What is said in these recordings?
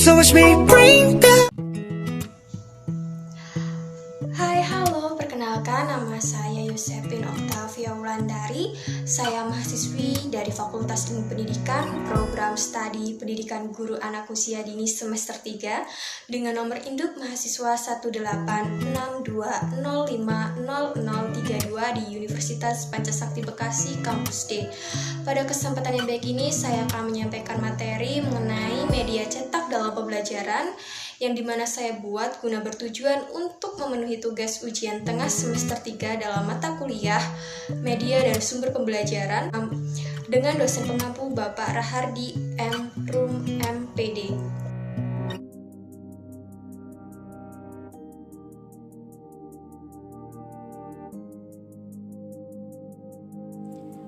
So watch me bring the. Hai, halo, perkenalkan nama saya Yosepin Octavia Wulandari. Saya mahasiswi dari Fakultas Ilmu Pendidikan, Program Studi Pendidikan Guru Anak Usia Dini semester 3 dengan nomor induk mahasiswa 18620500032 di Universitas Pancasakti Bekasi, Kampus D. Pada kesempatan yang baik ini, saya akan menyampaikan materi mengenai media cetak dalam pembelajaran yang dimana saya buat guna bertujuan untuk memenuhi tugas ujian tengah semester 3 dalam mata kuliah Media dan Sumber Pembelajaran dengan dosen pengampu Bapak Rahardi M. Rum MPD.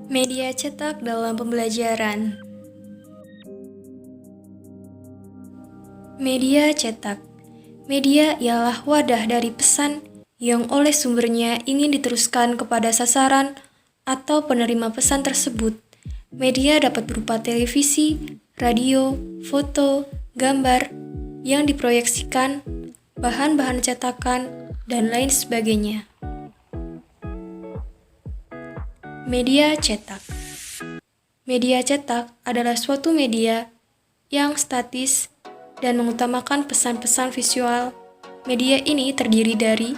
Media cetak dalam pembelajaran. Media cetak. Media ialah wadah dari pesan yang oleh sumbernya ingin diteruskan kepada sasaran atau penerima pesan tersebut. Media dapat berupa televisi, radio, foto, gambar yang diproyeksikan, bahan-bahan cetakan, dan lain sebagainya. Media cetak. Media cetak adalah suatu media yang statis dan mengutamakan pesan-pesan visual. Media ini terdiri dari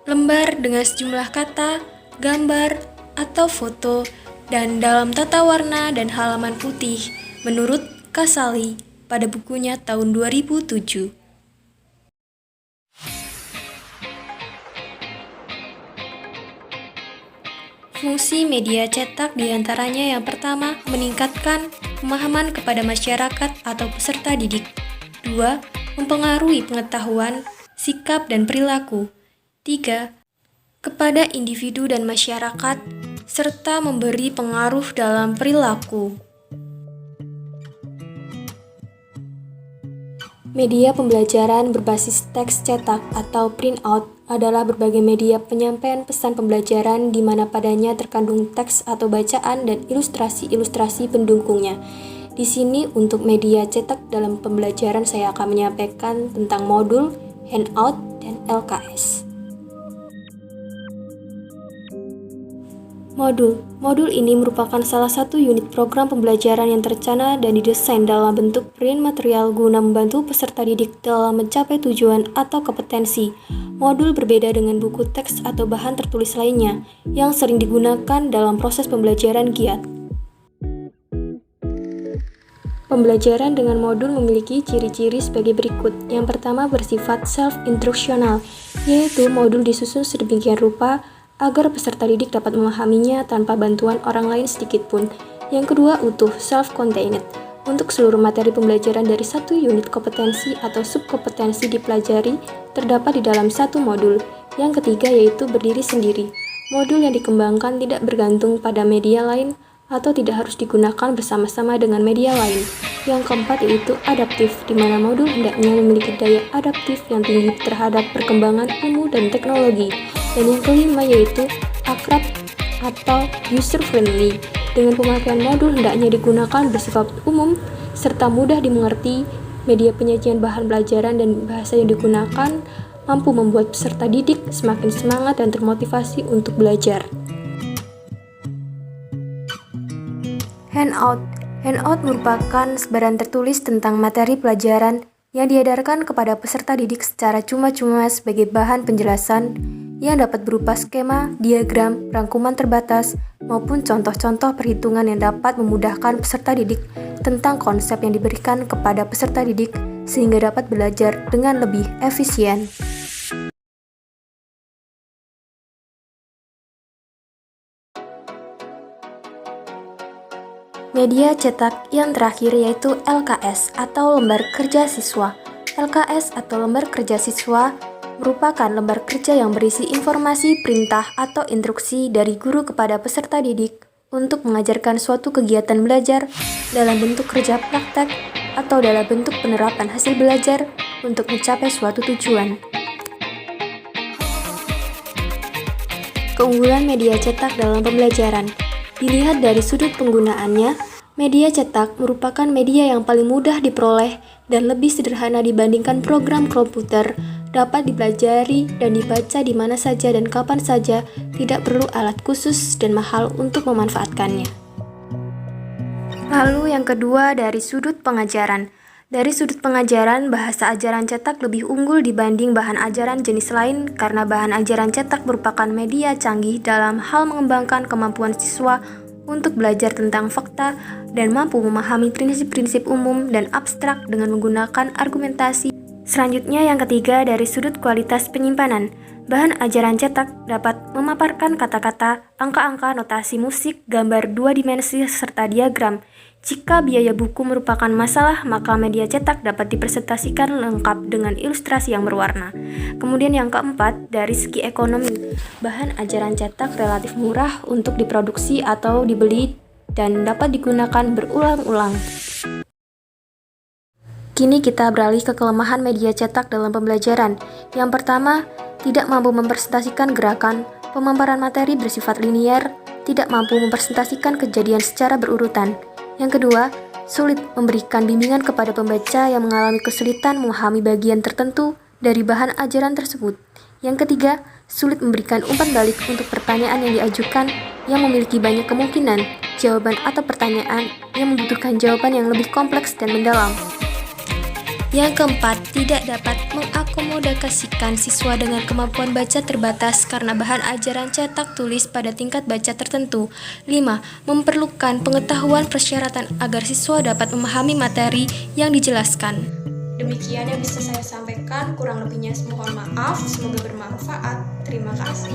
lembar dengan sejumlah kata, gambar, atau foto, dan dalam tata warna dan halaman putih, menurut Kasali pada bukunya tahun 2007. Fungsi media cetak diantaranya yang pertama, meningkatkan pemahaman kepada masyarakat atau peserta didik. 2. Mempengaruhi pengetahuan, sikap, dan perilaku. 3. Kepada individu dan masyarakat, serta memberi pengaruh dalam perilaku. Media pembelajaran berbasis teks cetak atau printout adalah berbagai media penyampaian pesan pembelajaran di mana padanya terkandung teks atau bacaan dan ilustrasi-ilustrasi pendukungnya. Di sini untuk media cetak dalam pembelajaran saya akan menyampaikan tentang modul, handout, dan LKS. Modul ini merupakan salah satu unit program pembelajaran yang terencana dan didesain dalam bentuk print material guna membantu peserta didik dalam mencapai tujuan atau kompetensi. Modul berbeda dengan buku teks atau bahan tertulis lainnya yang sering digunakan dalam proses pembelajaran giat. Pembelajaran dengan modul memiliki ciri-ciri sebagai berikut. Yang pertama bersifat self-instructional, yaitu modul disusun sedemikian rupa agar peserta didik dapat memahaminya tanpa bantuan orang lain sedikit pun. Yang kedua utuh, self-contained, untuk seluruh materi pembelajaran dari satu unit kompetensi atau subkompetensi dipelajari terdapat di dalam satu modul. Yang ketiga yaitu berdiri sendiri, modul yang dikembangkan tidak bergantung pada media lain atau tidak harus digunakan bersama-sama dengan media lain. Yang keempat yaitu adaptif, di mana modul hendaknya memiliki daya adaptif yang tinggi terhadap perkembangan ilmu dan teknologi. Dan yang kelima yaitu akrab atau user-friendly, dengan pemakaian modul hendaknya digunakan bersifat umum serta mudah dimengerti. Media penyajian bahan pelajaran dan bahasa yang digunakan mampu membuat peserta didik semakin semangat dan termotivasi untuk belajar. Handout merupakan sebaran tertulis tentang materi pelajaran yang diedarkan kepada peserta didik secara cuma-cuma sebagai bahan penjelasan yang dapat berupa skema, diagram, rangkuman terbatas, maupun contoh-contoh perhitungan yang dapat memudahkan peserta didik tentang konsep yang diberikan kepada peserta didik sehingga dapat belajar dengan lebih efisien. Media cetak yang terakhir yaitu LKS atau lembar kerja siswa. LKS atau lembar kerja siswa merupakan lembar kerja yang berisi informasi, perintah, atau instruksi dari guru kepada peserta didik untuk mengajarkan suatu kegiatan belajar dalam bentuk kerja praktek atau dalam bentuk penerapan hasil belajar untuk mencapai suatu tujuan. Keunggulan media cetak dalam pembelajaran dilihat dari sudut penggunaannya. Media cetak merupakan media yang paling mudah diperoleh dan lebih sederhana dibandingkan program komputer, dapat dipelajari dan dibaca di mana saja dan kapan saja, tidak perlu alat khusus dan mahal untuk memanfaatkannya. Lalu yang kedua dari sudut pengajaran. Dari sudut pengajaran, bahasa ajaran cetak lebih unggul dibanding bahan ajaran jenis lain karena bahan ajaran cetak merupakan media canggih dalam hal mengembangkan kemampuan siswa untuk belajar tentang fakta dan mampu memahami prinsip-prinsip umum dan abstrak dengan menggunakan argumentasi. Selanjutnya yang ketiga dari sudut kualitas penyimpanan. Bahan ajaran cetak dapat memaparkan kata-kata, angka-angka, notasi musik, gambar 2 dimensi, serta diagram. Jika biaya buku merupakan masalah, maka media cetak dapat dipresentasikan lengkap dengan ilustrasi yang berwarna. Kemudian yang keempat, dari segi ekonomi, bahan ajaran cetak relatif murah untuk diproduksi atau dibeli dan dapat digunakan berulang-ulang. Kini kita beralih ke kelemahan media cetak dalam pembelajaran. Yang pertama, tidak mampu mempresentasikan gerakan, pemaparan materi bersifat linier, tidak mampu mempresentasikan kejadian secara berurutan. Yang kedua, sulit memberikan bimbingan kepada pembaca yang mengalami kesulitan memahami bagian tertentu dari bahan ajaran tersebut. Yang ketiga, sulit memberikan umpan balik untuk pertanyaan yang diajukan yang memiliki banyak kemungkinan, jawaban atau pertanyaan yang membutuhkan jawaban yang lebih kompleks dan mendalam. Yang keempat, tidak dapat mengakomodasikan siswa dengan kemampuan baca terbatas karena bahan ajaran cetak tulis pada tingkat baca tertentu. 5. Memerlukan pengetahuan persyaratan agar siswa dapat memahami materi yang dijelaskan. Demikian yang bisa saya sampaikan, kurang lebihnya mohon maaf, semoga bermanfaat. Terima kasih.